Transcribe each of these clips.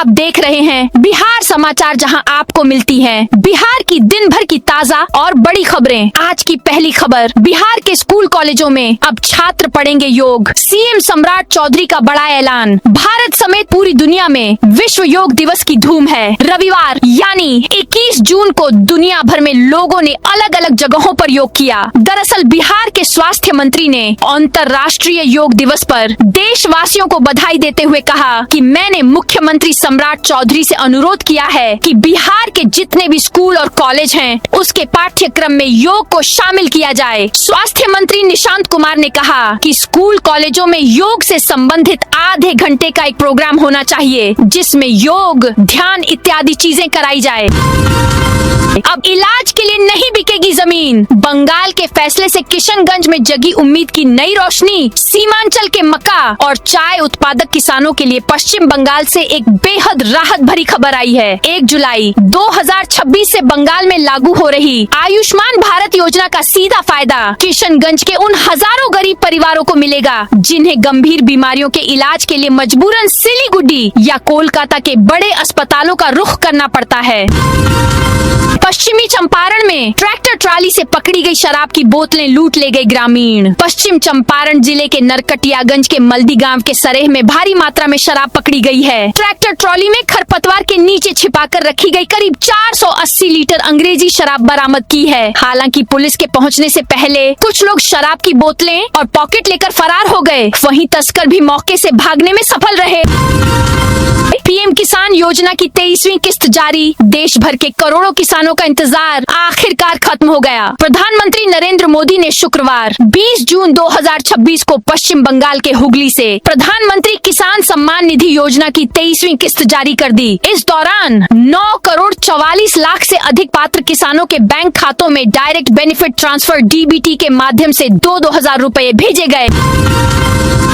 आप देख रहे हैं बिहार समाचार, जहां आपको मिलती है बिहार की दिन भर की ताजा और बड़ी खबरें। आज की पहली खबर, बिहार के स्कूल कॉलेजों में अब छात्र पढ़ेंगे योग। सीएम सम्राट चौधरी का बड़ा ऐलान। भारत समेत पूरी दुनिया में विश्व योग दिवस की धूम है। रविवार यानी 21 जून को दुनिया भर में लोगों ने अलग अलग जगहों पर योग किया। दरअसल बिहार के स्वास्थ्य मंत्री ने अंतर्राष्ट्रीय योग दिवस पर देशवासियों को बधाई देते हुए कहा कि मैंने मुख्यमंत्री सम्राट चौधरी से अनुरोध किया है कि बिहार के जितने भी स्कूल और कॉलेज हैं, उसके पाठ्यक्रम में योग को शामिल किया जाए। स्वास्थ्य मंत्री निशांत कुमार ने कहा कि स्कूल कॉलेजों में योग से संबंधित आधे घंटे का एक प्रोग्राम होना चाहिए, जिसमें योग, ध्यान इत्यादि चीजें कराई जाए। अब इलाज के लिए नहीं बिकेगी जमीन। बंगाल के फैसले से किशनगंज में जगी उम्मीद की नई रोशनी। सीमांचल के मक्का और चाय उत्पादक किसानों के लिए पश्चिम बंगाल से एक बेहद राहत भरी खबर आई है। 1 जुलाई 2026 से बंगाल में लागू हो रही आयुष्मान भारत योजना का सीधा फायदा किशनगंज के उन हजारों गरीब परिवारों को मिलेगा, जिन्हें गंभीर बीमारियों के इलाज के लिए मजबूरन सिलीगुड़ी या कोलकाता के बड़े अस्पतालों का रुख करना पड़ता है। पश्चिमी चंपारण में ट्रैक्टर ट्राली से पकड़ी गई शराब की बोतलें लूट ले गए ग्रामीण। पश्चिम चंपारण जिले के नरकटियागंज के मल्दी गांव के सरेह में भारी मात्रा में शराब पकड़ी गई है। ट्रैक्टर ट्रॉली में खरपतवार के नीचे छिपाकर रखी गई करीब 480 लीटर अंग्रेजी शराब बरामद की है। हालांकि पुलिस के पहुंचने से पहले कुछ लोग शराब की बोतलें और पॉकेट लेकर फरार हो गए। वहीं तस्कर भी मौके से भागने में सफल रहे। पीएम किसान योजना की 23वीं किस्त जारी। देश भर के करोड़ों किसानों का इंतजार आखिरकार खत्म हो गया। प्रधानमंत्री नरेंद्र मोदी ने शुक्रवार 20 जून 2026 को पश्चिम बंगाल के हुगली से प्रधानमंत्री किसान सम्मान निधि योजना की 23वीं किस्त जारी कर दी। इस दौरान 9 करोड़ 44 लाख से अधिक पात्र किसानों के बैंक खातों में डायरेक्ट बेनिफिट ट्रांसफर डीबीटी के माध्यम से 2-2 हजार रुपए भेजे गए।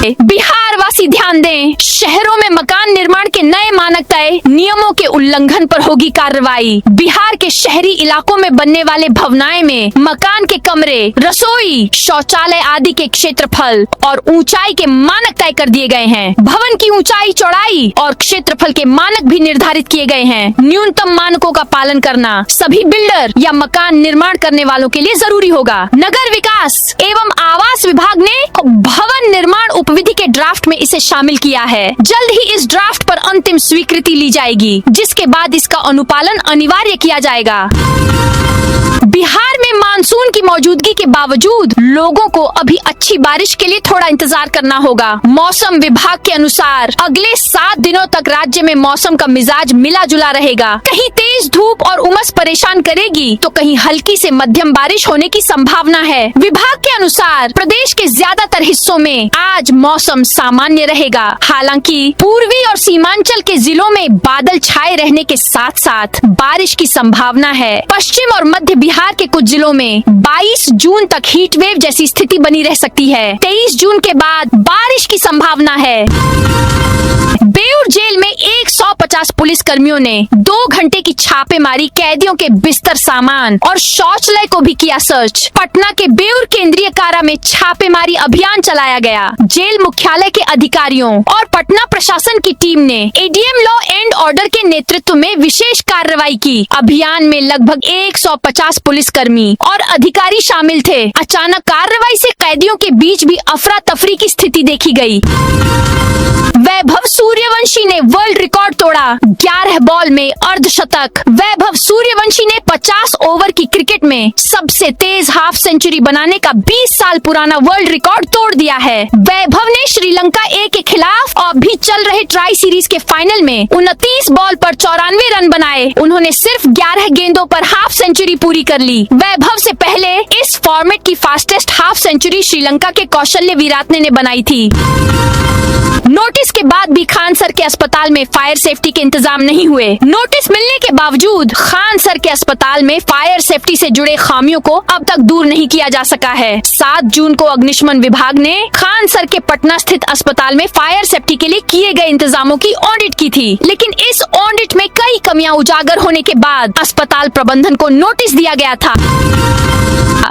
बिहार वासी ध्यान दें, शहरों में मकान निर्माण के नए मानक तय नियमों के उल्लंघन पर होगी कार्रवाई। बिहार के शहरी इलाकों में बनने वाले भवनाएं में मकान के कमरे, रसोई, शौचालय आदि के क्षेत्रफल और ऊंचाई के मानक तय कर दिए गए हैं। भवन की ऊंचाई, चौड़ाई और क्षेत्रफल के मानक भी निर्धारित किए गए हैं। न्यूनतम मानकों का पालन करना सभी बिल्डर या मकान निर्माण करने वालों के लिए जरूरी होगा। नगर विकास एवं आवास विभाग ने भवन निर्माण उपविधि के ड्राफ्ट में इसे शामिल किया है। जल्द ही इस ड्राफ्ट पर अंतिम स्वीकृति ली जाएगी, जिसके बाद इसका अनुपालन अनिवार्य किया जाएगा। बिहार में मानसून की मौजूदगी के बावजूद लोगों को अभी अच्छी बारिश के लिए थोड़ा इंतजार करना होगा। मौसम विभाग के अनुसार अगले 7 दिनों तक राज्य में मौसम का मिजाज मिला जुला रहेगा। कहीं तेज धूप और उमस परेशान करेगी, तो कहीं हल्की से मध्यम बारिश होने की संभावना है। विभाग के अनुसार प्रदेश के ज्यादातर हिस्सों में आज मौसम सामान्य रहेगा। हालांकि पूर्वी और सीमांचल के जिलों में बादल छाए रहने के साथ साथ बारिश की संभावना है। पश्चिम और मध्य बिहार के कुछ जिलों में 22 जून तक हीट वेव जैसी स्थिति बनी रह सकती है। 23 जून के बाद बारिश की संभावना है। बेउर जेल में 150 पुलिस कर्मियों ने 2 घंटे की छापेमारी, कैदियों के बिस्तर, सामान और शौचालय को भी किया सर्च। पटना के बेउर केंद्रीय कारा में छापेमारी अभियान चलाया गया। जेल मुख्यालय के अधिकारियों और पटना प्रशासन की टीम ने एडीएम लॉ एंड ऑर्डर के नेतृत्व में विशेष कार्रवाई की। अभियान में लगभग 150 पुलिसकर्मी और अधिकारी शामिल थे। अचानक कार्रवाई से कैदियों के बीच भी अफरा तफरी की स्थिति देखी गई। वैभव सूर्यवंशी ने वर्ल्ड रिकॉर्ड तोड़ा। 11 बॉल में अर्धशतक। वैभव सूर्यवंशी ने 50 ओवर की क्रिकेट में सबसे तेज हाफ सेंचुरी बनाने का 20 साल पुराना वर्ल्ड रिकॉर्ड तोड़ दिया है। वैभव ने श्रीलंका ए के खिलाफ अभी चल रहे ट्राई सीरीज के फाइनल में 29 बॉल पर 94 रन बनाए। उन्होंने सिर्फ 11 गेंदों पर हाफ सेंचुरी पूरी कर ली। वैभव से पहले इस फॉर्मेट की फास्टेस्ट हाफ सेंचुरी श्रीलंका के कौशल्य विराटने ने बनाई थी। नोटिस के बाद भी खान सर के अस्पताल में फायर सेफ्टी के इंतजाम नहीं हुए। नोटिस मिलने के बावजूद खान सर के अस्पताल में फायर सेफ्टी से जुड़े खामियों को अब तक दूर नहीं किया जा सका है। 7 जून को अग्निशमन विभाग ने खान सर के पटना स्थित अस्पताल में फायर सेफ्टी के लिए किए गए इंतजामों की ऑडिट की थी, लेकिन इस ऑडिट में कई कमियां उजागर होने के बाद अस्पताल प्रबंधन को नोटिस दिया गया था।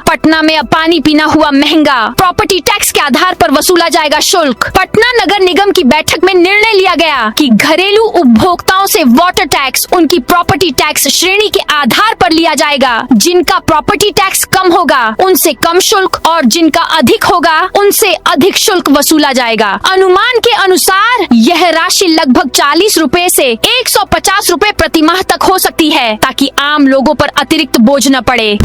पटना में अब पानी पीना हुआ महंगा, प्रॉपर्टी टैक्स के आधार पर वसूला जाएगा शुल्क। पटना नगर निगम की बैठक में निर्णय लिया गया कि घरेलू उपभोक्ताओं से वाटर टैक्स उनकी प्रॉपर्टी टैक्स श्रेणी के आधार पर लिया जाएगा। जिनका प्रॉपर्टी टैक्स कम होगा उनसे कम शुल्क और जिनका अधिक होगा उनसे अधिक शुल्क वसूला जाएगा। अनुमान के अनुसार यह राशि लगभग 40 रुपए से 150 रुपए प्रति माह तक हो सकती है, ताकि आम लोगों पर अतिरिक्त बोझ न पड़े।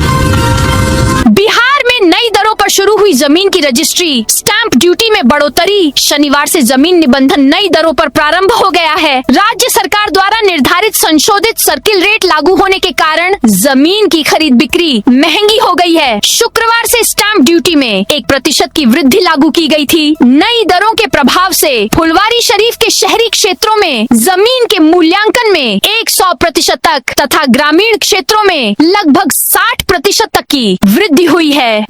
बिहार में नई दरों पर शुरू हुई जमीन की रजिस्ट्री, स्टैंप ड्यूटी में बढ़ोतरी। शनिवार से जमीन निबंधन नई दरों पर प्रारंभ हो गया है। राज्य सरकार द्वारा निर्धारित संशोधित सर्किल रेट लागू होने के कारण जमीन की खरीद बिक्री महंगी हो गई है। शुक्रवार से स्टैंप ड्यूटी में 1% की वृद्धि लागू की गई थी। नई दरों के प्रभाव से फुलवारी शरीफ के शहरी क्षेत्रों में जमीन के मूल्यांकन में 100% तक तथा ग्रामीण क्षेत्रों में लगभग 60% तक की वृद्धि हुई है।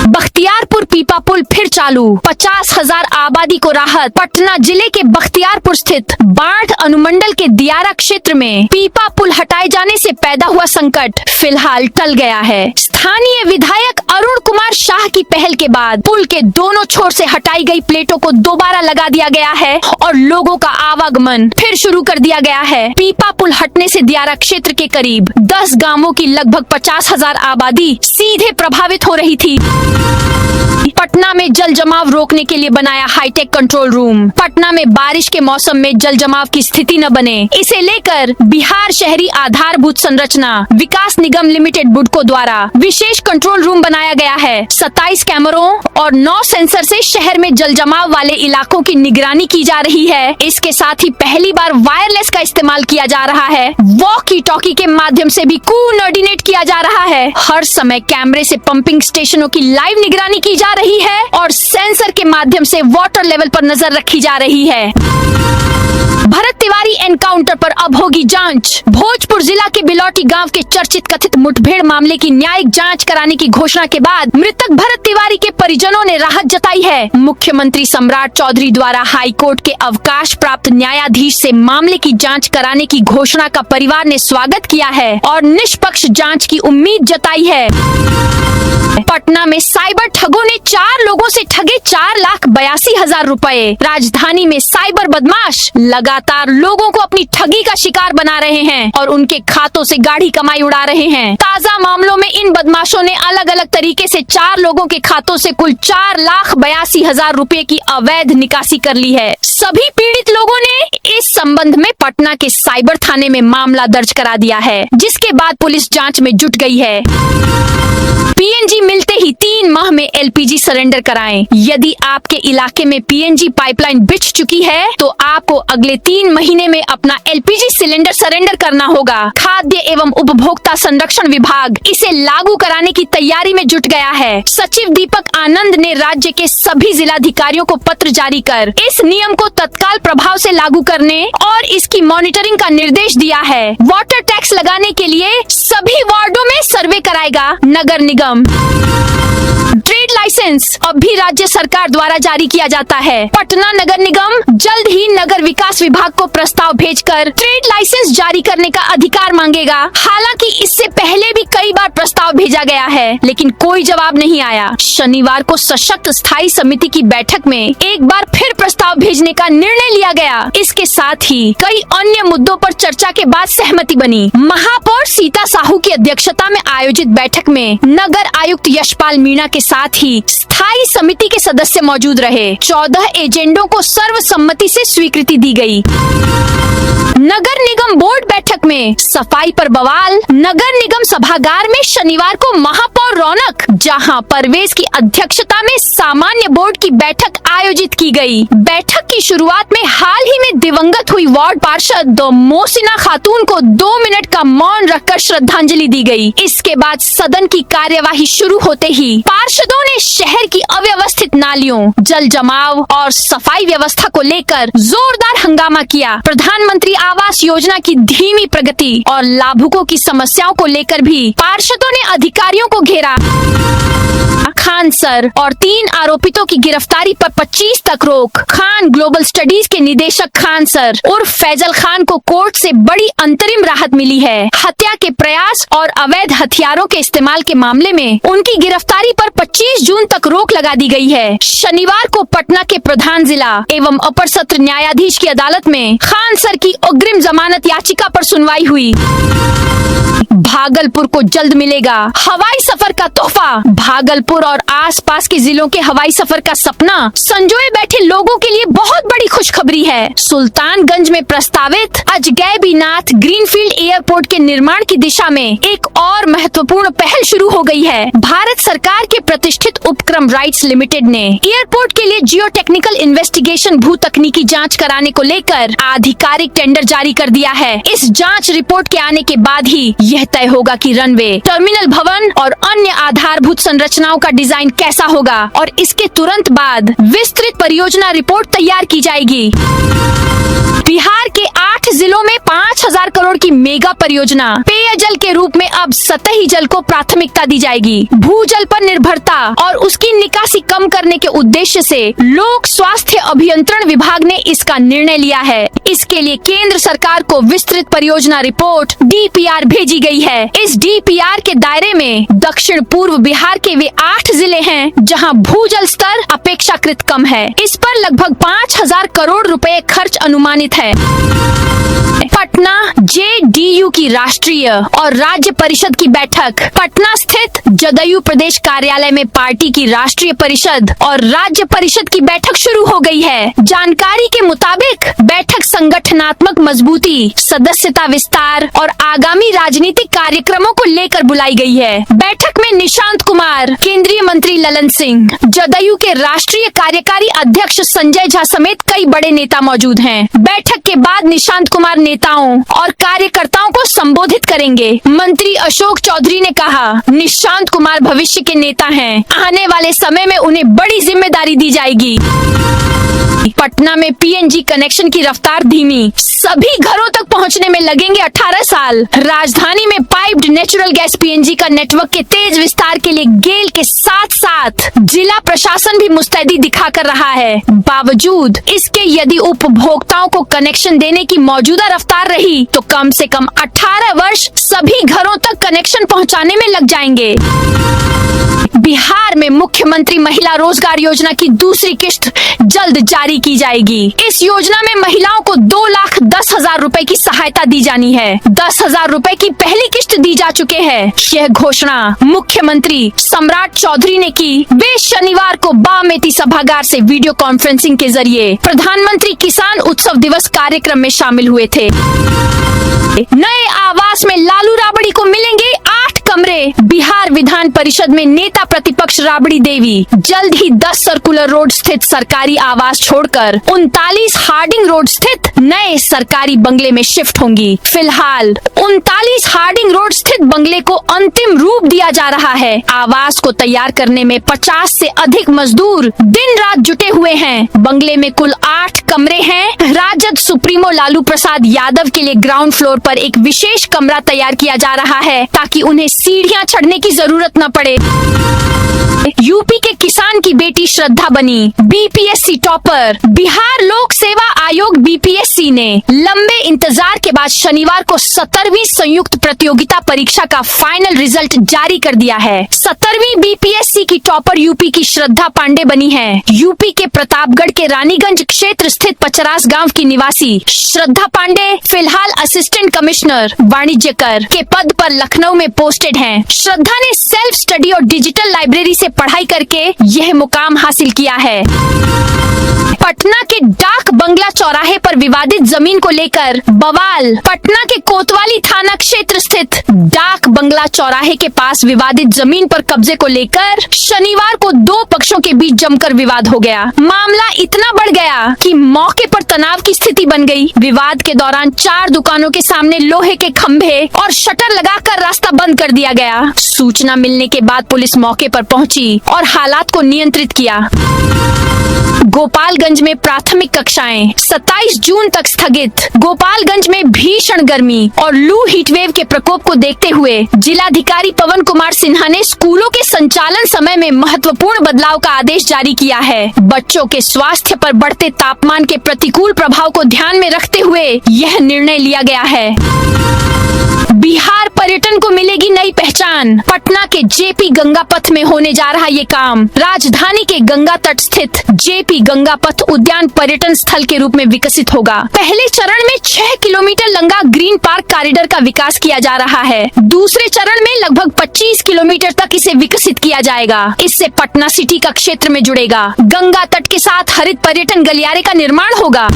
बख्तियारपुर पीपा पुल फिर चालू, 50,000 आबादी को राहत। पटना जिले के बख्तियारपुर स्थित बाढ़ अनुमंडल के दियारा क्षेत्र में पीपा पुल हटाए जाने से पैदा हुआ संकट फिलहाल टल गया है। स्थानीय विधायक अरुण कुमार शाह की पहल के बाद पुल के दोनों छोर से हटाई गई प्लेटों को दोबारा लगा दिया गया है और लोगों का आवागमन फिर शुरू कर दिया गया है। पीपा पुल हटने से दियारा क्षेत्र के करीब 10 गांवों की लगभग 50,000 आबादी सीधे प्रभावित हो रही थी। पटना में जल जमाव रोकने के लिए बनाया हाईटेक कंट्रोल रूम। पटना में बारिश के मौसम में जल जमाव की स्थिति न बने, इसे लेकर बिहार शहरी आधारभूत संरचना विकास निगम लिमिटेड बुडको द्वारा विशेष कंट्रोल रूम बनाया गया है। 27 कैमरों और 9 सेंसर से शहर में जल जमाव वाले इलाकों की निगरानी की जा रही है। इसके साथ ही पहली बार वायरलेस का इस्तेमाल किया जा रहा है। वॉकी टॉकी के माध्यम से भी कोऑर्डिनेट किया जा रहा है। हर समय कैमरे से पंपिंग स्टेशनों की लाइव निगरानी की जा रही है और सेंसर के माध्यम से वाटर लेवल पर नजर रखी जा रही है। भरत तिवारी एनकाउंटर पर अब होगी जांच। भोजपुर जिला के बिलौटी गांव के चर्चित कथित मुठभेड़ मामले की न्यायिक जांच कराने की घोषणा के बाद मृतक भरत तिवारी के परिजनों ने राहत जताई है। मुख्यमंत्री सम्राट चौधरी द्वारा हाईकोर्ट के अवकाश प्राप्त न्यायाधीश से मामले की जांच कराने की घोषणा का परिवार ने स्वागत किया है और निष्पक्ष जांच की उम्मीद जताई है। पटना में साइबर ठगों ने 4 लोगों से ठगे 4,82,000 रुपए। राजधानी में साइबर बदमाश लगातार लोगों को अपनी ठगी का शिकार बना रहे हैं और उनके खातों से गाढ़ी कमाई उड़ा रहे हैं। ताजा मामलों में इन बदमाशों ने अलग अलग तरीके से 4 लोगों के खातों से कुल 4,82,000 रुपए की अवैध निकासी कर ली है। सभी पीड़ित लोगों ने इस संबंध में पटना के साइबर थाने में मामला दर्ज करा दिया है, जिसके बाद पुलिस जांच में जुट गई है। पीएनजी मिलते ही 3 माह में एलपीजी सरेंडर कराएं। यदि आपके इलाके में पीएनजी पाइपलाइन बिछ चुकी है तो आपको अगले 3 महीने में अपना एलपीजी सिलेंडर सरेंडर करना होगा। खाद्य एवं उपभोक्ता संरक्षण विभाग इसे लागू कराने की तैयारी में जुट गया है। सचिव दीपक आनंद ने राज्य के सभी जिलाधिकारियों को पत्र जारी कर इस नियम को तत्काल प्रभाव से लागू करने और इसकी मॉनिटरिंग का निर्देश दिया है। वाटर टैक्स लगाने के लिए सभी वार्डों में सर्वे कराएगा नगर निगम। ट्रेड लाइसेंस अब भी राज्य सरकार द्वारा जारी किया जाता है। पटना नगर निगम जल्द ही नगर विकास विभाग को प्रस्ताव भेजकर ट्रेड लाइसेंस जारी करने का अधिकार मांगेगा। हालांकि इससे पहले भी कई बार प्रस्ताव भेजा गया है, लेकिन कोई जवाब नहीं आया। शनिवार को सशक्त स्थायी समिति की बैठक में एक बार फिर प्रस्ताव भेजने का निर्णय लिया गया। इसके साथ ही कई अन्य मुद्दों पर चर्चा के बाद सहमति बनी। महापौर सीता साहू की अध्यक्षता में आयोजित बैठक में नगर आयुक्त यशपाल मीणा के साथ ही स्थायी समिति के सदस्य मौजूद रहे। 14 एजेंडों को सर्वसम्मति से स्वीकृति दी गई। नगर निगम बोर्ड बैठक में सफाई पर बवाल। नगर निगम सभागार में शनिवार को महापौर रौनक जहां परवेज की अध्यक्षता में सामान्य बोर्ड की बैठक आयोजित की गई। बैठक की शुरुआत में हाल ही में दिवंगत हुई वार्ड पार्षद मोहसिना खातून को 2 मिनट का मौन रखकर श्रद्धांजलि दी गई। इसके बाद सदन की कार्यवाही शुरू होते ही पार्षदों ने शहर की अव्यवस्थित नालियों, जल जमाव और सफाई व्यवस्था को लेकर जोरदार हंगामा किया। प्रधानमंत्री आवास योजना की धीमी प्रगति और लाभुकों की समस्याओं को लेकर भी पार्षदों ने अधिकारियों को घेरा। खान सर और 3 आरोपितों की गिरफ्तारी पर 25 तक रोक। खान ग्लोबल स्टडीज के निदेशक खान सर उर्फ फैजल खान को कोर्ट से बड़ी अंतरिम राहत मिली है। हत्या के प्रयास और अवैध हथियारों के इस्तेमाल के मामले में उनकी गिरफ्तारी पर 25 जून तक रोक लगा दी गई है। शनिवार को पटना के प्रधान जिला एवं अपर सत्र न्यायाधीश की अदालत में खान सर की अग्रिम जमानत याचिका पर सुनवाई हुई। भागलपुर को जल्द मिलेगा हवाई सफर का तोहफा। भागलपुर और आसपास के जिलों के हवाई सफर का सपना संजोए बैठे लोगों के लिए बहुत बड़ी खुशखबरी है। सुल्तानगंज में प्रस्तावित अजगैबीनाथ ग्रीनफील्ड एयरपोर्ट के निर्माण की दिशा में एक और महत्वपूर्ण पहल शुरू हो गई है। भारत सरकार के प्रतिष्ठित उपक्रम राइट्स लिमिटेड ने एयरपोर्ट के लिए जियो टेक्निकल इन्वेस्टिगेशन भू तकनीकी जाँच कराने को लेकर आधिकारिक टेंडर जारी कर दिया है। इस जाँच रिपोर्ट के आने के बाद ही यह तय होगा कि रनवे, टर्मिनल भवन और अन्य आधारभूत संरचनाओं का डिजाइन कैसा होगा और इसके तुरंत बाद विस्तृत परियोजना रिपोर्ट तैयार की जाएगी। बिहार के 8 जिलों में 5,000 करोड़ की मेगा परियोजना पेयजल के रूप में अब सतही जल को प्राथमिकता दी जाएगी। भूजल पर निर्भरता और उसकी निकासी कम करने के उद्देश्य से लोक स्वास्थ्य अभियंत्रण विभाग ने इसका निर्णय लिया है। इसके लिए केंद्र सरकार को विस्तृत परियोजना रिपोर्ट DPR भेजी गई है। इस DPR के दायरे में दक्षिण पूर्व बिहार के वे 8 जिले हैं जहां भूजल स्तर अपेक्षाकृत कम है। इस पर लगभग 5,000 करोड़ रुपए खर्च अनुमानित है। पटना JDU की राष्ट्रीय और राज्य परिषद की बैठक पटना स्थित जदयू प्रदेश कार्यालय में पार्टी की राष्ट्रीय परिषद और राज्य परिषद की बैठक शुरू हो गई है। जानकारी के मुताबिक बैठक संगठनात्मक मजबूती, सदस्यता विस्तार और आगामी राजनीतिक कार्यक्रमों को लेकर बुलाई गई है। बैठक में निशांत कुमार, केंद्रीय मंत्री ललन सिंह, जदयू के राष्ट्रीय कार्यकारी अध्यक्ष संजय झा समेत कई बड़े नेता मौजूद हैं। बैठक के बाद निशांत कुमार नेताओं और कार्यकर्ताओं को संबोधित करेंगे। मंत्री अशोक चौधरी ने कहा, निशांत कुमार भविष्य के नेता हैं। आने वाले समय में उन्हें बड़ी जिम्मेदारी दी जाएगी। पटना में PNG कनेक्शन की रफ्तार धीमी, सभी घरों तक पहुंचने में लगेंगे 18 साल। राजधानी में पाइप्ड नेचुरल गैस PNG का नेटवर्क के तेज विस्तार के लिए गेल के साथ साथ जिला प्रशासन भी मुस्तैदी दिखाकर रहा है। बावजूद इसके यदि उपभोक्ताओं को कनेक्शन देने की मौजूदा रफ्तार रही तो कम से कम 18 वर्ष सभी घरों तक कनेक्शन पहुंचाने में लग जाएंगे। बिहार में मुख्यमंत्री महिला रोजगार योजना की दूसरी किस्त जल्द जारी की जाएगी। इस योजना में महिलाओं को 2,10,000 रुपए की सहायता दी जानी है। 10,000 रुपए की पहली किस्त दी जा चुके हैं। यह घोषणा मुख्यमंत्री सम्राट चौधरी ने की। वे शनिवार को बामेती सभागार से वीडियो कॉन्फ्रेंसिंग के जरिए प्रधानमंत्री किसान उत्सव दिवस कार्यक्रम में शामिल हुए थे। नए आवास में लालू राबड़ी को मिलेंगे 8 कमरे। बिहार विधान परिषद में नेता प्रतिपक्ष राबड़ी देवी जल्द ही 10 सर्कुलर रोड स्थित सरकारी आवास छोड़कर 39 हार्डिंग रोड स्थित नए सरकारी बंगले में शिफ्ट होंगी। फिलहाल 39 हार्डिंग रोड स्थित बंगले को अंतिम रूप दिया जा रहा है। आवास को तैयार करने में 50 से अधिक मजदूर दिन रात जुटे हुए हैं। बंगले में कुल 8 कमरे हैं। राजद सुप्रीमो लालू प्रसाद यादव के लिए ग्राउंड फ्लोर पर एक विशेष कमरा तैयार किया जा रहा है ताकि उन्हें सीढ़ियां चढ़ने की जरूरत न पड़े। यूपी के किसान की बेटी श्रद्धा बनी BPSC टॉपर। बिहार लोक सेवा आयोग BPSC ने लंबे इंतजार के बाद शनिवार को 17वीं संयुक्त प्रतियोगिता परीक्षा का फाइनल रिजल्ट जारी कर दिया है। 17वीं BPSC की टॉपर यूपी की श्रद्धा पांडे बनी है। यूपी के प्रतापगढ़ के रानीगंज क्षेत्र स्थित पचरास गांव की निवासी श्रद्धा पांडे फिलहाल असिस्टेंट कमिश्नर वाणिज्य कर के पद पर लखनऊ में पोस्टेड हैं। श्रद्धा ने सेल्फ स्टडी और डिजिटल लाइब्रेरी से पढ़ाई करके यह मुकाम हासिल किया है। पटना के डाक बंगला चौराहे पर विवादित जमीन को लेकर बवाल। पटना के कोतवाली थाना क्षेत्र स्थित डाक बंगला चौराहे के पास विवादित जमीन पर कब्जे को लेकर शनिवार को 2 पक्षों के बीच जमकर विवाद हो गया। मामला इतना बढ़ गया कि मौके पर तनाव की स्थिति स्थिति बन गई। विवाद के दौरान 4 दुकानों के सामने लोहे के खंभे और शटर लगाकर रास्ता बंद कर दिया गया। सूचना मिलने के बाद पुलिस मौके पर पहुंची और हालात को नियंत्रित किया। गोपालगंज में प्राथमिक कक्षाएं 27 जून तक स्थगित। गोपालगंज में भीषण गर्मी और लू हीटवेव के प्रकोप को देखते हुए जिलाधिकारी पवन कुमार सिन्हा ने स्कूलों के संचालन समय में महत्वपूर्ण बदलाव का आदेश जारी किया है। बच्चों के स्वास्थ्य पर बढ़ते तापमान के प्रतिकूल प्रभाव को ध्यान में रखते हुए यह निर्णय लिया गया है। बिहार पर्यटन को मिलेगी नई पहचान। पटना के जेपी गंगा पथ में होने जा रहा ये काम राजधानी के गंगा तट स्थित जेपी गंगा पथ उद्यान पर्यटन स्थल के रूप में विकसित होगा। पहले चरण में 6 किलोमीटर लंबा ग्रीन पार्क कॉरिडोर का विकास किया जा रहा है। दूसरे चरण में लगभग 25 किलोमीटर तक इसे विकसित किया जाएगा। इससे पटना सिटी का क्षेत्र में जुड़ेगा। गंगा तट के साथ हरित पर्यटन गलियारे का निर्माण होगा।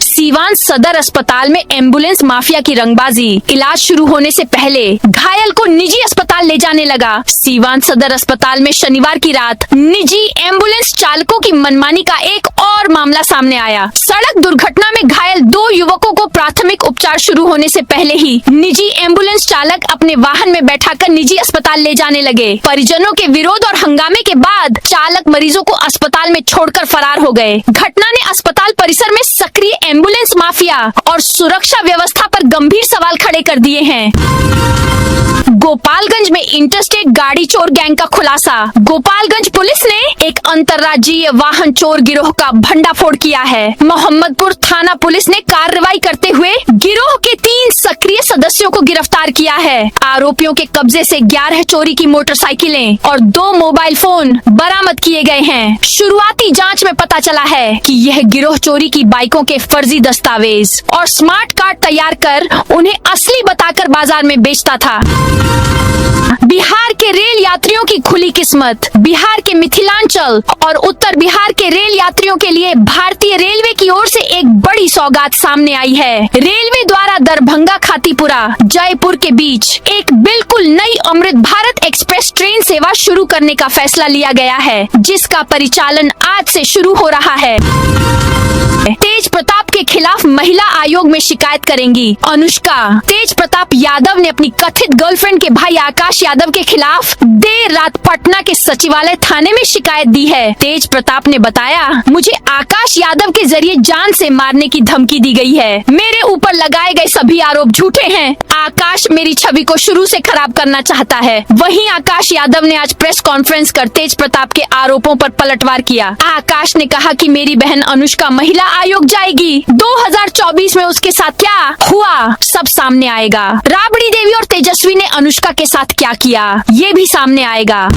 सीवान सदर अस्पताल में एम्बुलेंस माफिया की रंगबाजी। इलाज शुरू होने से पहले घायल को निजी अस्पताल ले जाने लगा। सीवान सदर अस्पताल में शनिवार की रात निजी एम्बुलेंस चालकों की मनमानी का एक और मामला सामने आया। सड़क दुर्घटना में घायल 2 युवकों को प्राथमिक उपचार शुरू होने से पहले ही निजी एम्बुलेंस चालक अपने वाहन में बैठाकर निजी अस्पताल ले जाने लगे। परिजनों के विरोध और हंगामे के बाद चालक मरीजों को अस्पताल में छोड़कर फरार हो गए। घटना ने अस्पताल परिसर में सक्रिय एम्बुलेंस माफिया और सुरक्षा व्यवस्था पर गंभीर सवाल खड़े कर दिए हैं। गोपालगंज में इंटरस्टेट गाड़ी चोर गैंग का खुलासा। गोपालगंज पुलिस ने एक अंतर्राज्यीय वाहन चोर गिरोह का भंडाफोड़ किया है। मोहम्मदपुर थाना पुलिस ने कार्रवाई करते हुए गिरोह के 3 सक्रिय सदस्यों को गिरफ्तार किया है। आरोपियों के कब्जे से 11 चोरी की मोटरसाइकिलें और 2 मोबाइल फोन बरामद किए गए हैं। शुरुआती जांच में पता चला है कि यह गिरोह चोरी की बाइकों के फर्जी दस्तावेज और स्मार्ट कार्ड तैयार कर उन्हें असली बताकर बाजार में बेचता था। बिहार के रेल यात्रियों की खुली किस्मत। बिहार के मिथिलांचल और उत्तर बिहार के रेल यात्रियों के लिए भारतीय रेलवे की ओर से एक बड़ी सौगात सामने आई है। रेलवे द्वारा दरभंगा खातीपुरा जयपुर के बीच एक बिल्कुल नई अमृत भारत एक्सप्रेस ट्रेन सेवा शुरू करने का फैसला लिया गया है, जिसका परिचालन आज से शुरू हो रहा है। तेज प्रताप के खिलाफ महिला आयोग में शिकायत करेंगी अनुष्का। तेज प्रताप यादव ने अपनी कथित गर्लफ्रेंड के भाई आकाश यादव के खिलाफ देर रात पटना के सचिवालय थाने में शिकायत दी है। तेज प्रताप ने बताया, मुझे आकाश यादव के जरिए जान से मारने की धमकी दी गई है। मेरे ऊपर लगाए गए सभी आरोप झूठे हैं। आकाश मेरी छवि को शुरू से खराब करना चाहता है। वहीं आकाश यादव ने आज प्रेस कॉन्फ्रेंस कर तेज प्रताप के आरोपों पर पलटवार किया। आकाश ने कहा कि मेरी बहन अनुष्का महिला आयोग जाएगी। 2024 में उसके साथ क्या हुआ सब सामने आएगा। राबड़ी देवी और तेजस्वी ने अनुष्का के साथ क्या किया ये भी सामने आएगा।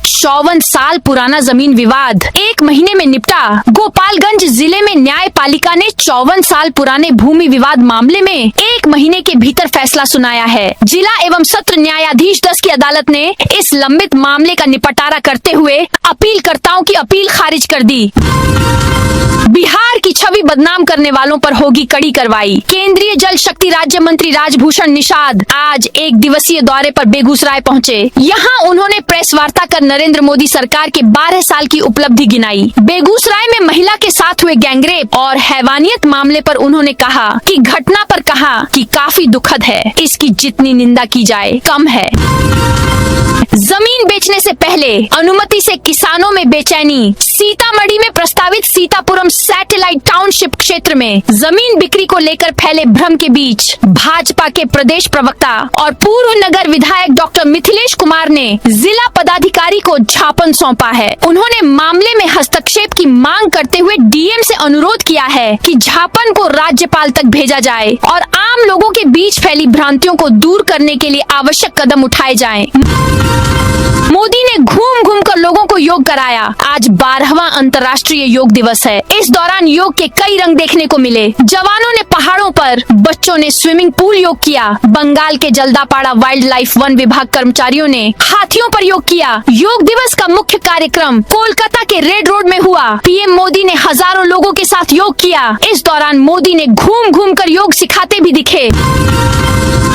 54 साल पुराना जमीन विवाद 1 महीने में निपटा। गोपालगंज जिले में न्यायपालिका ने 54 साल पुराने भूमि विवाद मामले में 1 महीने के भीतर फैसला सुनाया है। जिला एवं सत्र न्यायाधीश 10 की अदालत ने इस लंबित मामले का निपटारा करते हुए अपीलकर्ताओं की अपील खारिज कर दी। बिहार की छवि बदनाम करने वालों पर होगी कड़ी कार्रवाई। केंद्रीय जल शक्ति राज्य मंत्री राजभूषण निषाद आज 1 दिवसीय दौरे पर बेगूसराय पहुंचे। यहां उन्होंने प्रेस वार्ता कर नरेंद्र मोदी सरकार के 12 साल की उपलब्धि गिनाई। बेगूसराय में महिला के साथ हुए गैंगरेप और हैवानियत मामले पर उन्होंने कहा कि घटना पर कहा कि काफी दुखद है। इसकी जितनी निंदा की जाए कम है। जमीन बेचने से पहले अनुमति से किसानों में बेचैनी। सीतामढ़ी में प्रस्तावित सीतापुरम सैटेलाइट टाउनशिप क्षेत्र में जमीन बिक्री को लेकर फैले भ्रम के बीच भाजपा के प्रदेश प्रवक्ता और पूर्व नगर विधायक डॉक्टर मिथिलेश कुमार ने जिला पदाधिकारी को ज्ञापन सौंपा है। उन्होंने मामले में हस्तक्षेप की मांग करते हुए डीएम से अनुरोध किया है कि ज्ञापन को राज्यपाल तक भेजा जाए और आम लोगों के बीच फैली भ्रांतियों को दूर करने के लिए आवश्यक कदम उठाए जाएं। मोदी ने घूम घूम कर लोगों को योग कराया। आज 12वां अंतर्राष्ट्रीय योग दिवस है। इस दौरान योग के कई रंग देखने को मिले। जवानों ने पहाड़ों पर, बच्चों ने स्विमिंग पूल योग किया। बंगाल के जल्दापाड़ा वाइल्ड लाइफ वन विभाग कर्मचारियों ने हाथियों पर योग किया। योग दिवस का मुख्य कार्यक्रम कोलकाता के रेड रोड में हुआ। पीएम मोदी ने हजारों लोगों के साथ योग किया। इस दौरान मोदी ने घूम घूम कर योग सिखाते भी दिखे।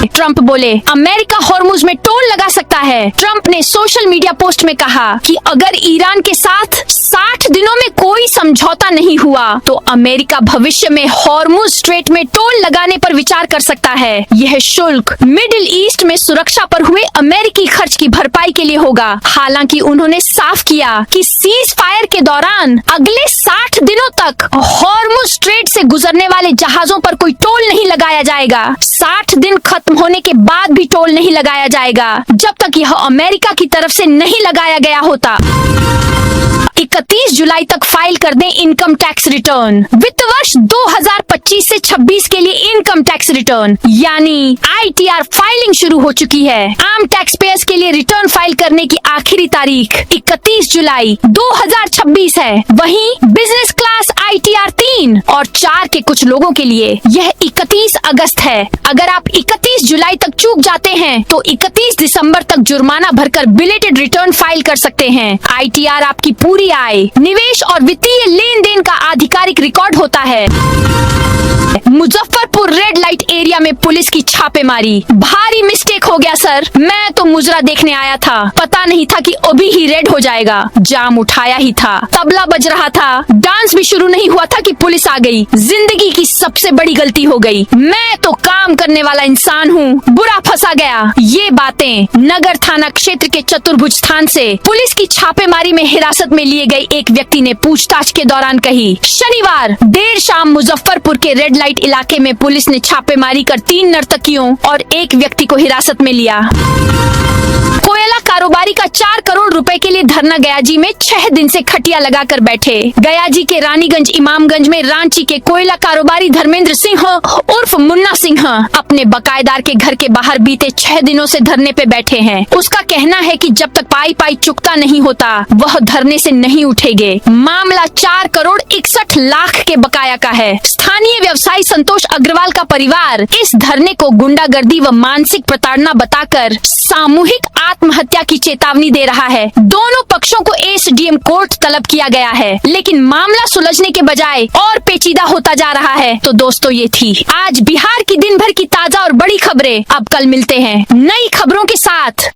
ट्रंप बोले अमेरिका हॉर्मुज में टोल लगा सकता है। ट्रंप ने सोशल मीडिया पोस्ट में कहा कि अगर ईरान के साथ 60 दिनों में कोई समझौता नहीं हुआ तो अमेरिका भविष्य में हॉर्मुज स्ट्रेट में टोल लगाने पर विचार कर सकता है। यह शुल्क मिडिल ईस्ट में सुरक्षा पर हुए अमेरिकी खर्च की भरपाई के लिए होगा। हालांकि उन्होंने साफ किया कि सीज फायर के दौरान अगले 60 दिनों तक हॉर्मुज स्ट्रेट से गुजरने वाले जहाजों पर कोई टोल नहीं लगाया जाएगा। 60 दिन खत्म होने के बाद भी टोल नहीं लगाया जाएगा जब तक यह अमेरिका की तरफ से नहीं लगाया गया होता। 31 जुलाई तक फाइल कर दें इनकम टैक्स रिटर्न। वित्त वर्ष 2025 से 26 के लिए इनकम टैक्स रिटर्न यानी ITR फाइलिंग शुरू हो चुकी है। आम टैक्स पेयर्स के लिए रिटर्न फाइल करने की आखिरी तारीख 31 जुलाई 2026 है। वहीं बिजनेस क्लास ITR 3 और 4 के कुछ लोगों के लिए यह 31 अगस्त है। अगर आप 31 जुलाई तक चूक जाते हैं तो 31 दिसंबर तक जुर्माना भरकर बिलेटेड रिटर्न फाइल कर सकते हैं। ITR आपकी पूरी आय, निवेश और वित्तीय लेन देन का आधिकारिक रिकॉर्ड होता है। मुजफ्फरपुर रेड लाइट एरिया में पुलिस की छापेमारी। भारी मिस्टेक हो गया सर, मैं तो मुजरा देखने आया था, पता नहीं था कि अभी ही रेड हो जाएगा। जाम उठाया ही था, तबला बज रहा था, डांस भी शुरू नहीं हुआ था कि पुलिस आ गई। जिंदगी की सबसे बड़ी गलती हो गई। मैं तो काम करने वाला इंसान हूँ, बुरा फंसा गया। ये बातें नगर थाना क्षेत्र के चतुर्भुज स्थान से पुलिस की छापेमारी में हिरासत में लिए गए एक व्यक्ति ने पूछताछ के दौरान कही। शनिवार देर शाम मुजफ्फरपुर के रेड लाइट इलाके में पुलिस ने छापेमारी कर 3 नर्तकियों और एक व्यक्ति को हिरासत में लिया। कोयला कारोबारी का 4 करोड़ रुपए के लिए धरना गयाजी में 6 दिन से खटिया लगाकर बैठे। गयाजी के रानीगंज इमामगंज में रांची के कोयला कारोबारी धर्मेंद्र सिंह उर्फ मुन्ना सिंह अपने बकायेदार के घर के बाहर बीते 6 दिनों से धरने पे बैठे हैं। उसका कहना है कि जब तक पाई चुकता नहीं होता वह धरने से नहीं उठेंगे। मामला 4 करोड़ 61 लाख के बकाया का है। स्थानीय व्यवसायी संतोष अग्रवाल का परिवार इस धरने को गुंडागर्दी व मानसिक प्रताड़ना बताकर सामूहिक आत्महत्या की चेतावनी दे रहा है। दोनों पक्षों को SDM कोर्ट तलब किया गया है, लेकिन मामला सुलझने के बजाय और पेचीदा होता जा रहा है। तो दोस्तों ये थी आज बिहार की दिन भर की ताजा और बड़ी खबरें। अब कल मिलते हैं नई खबरों के साथ।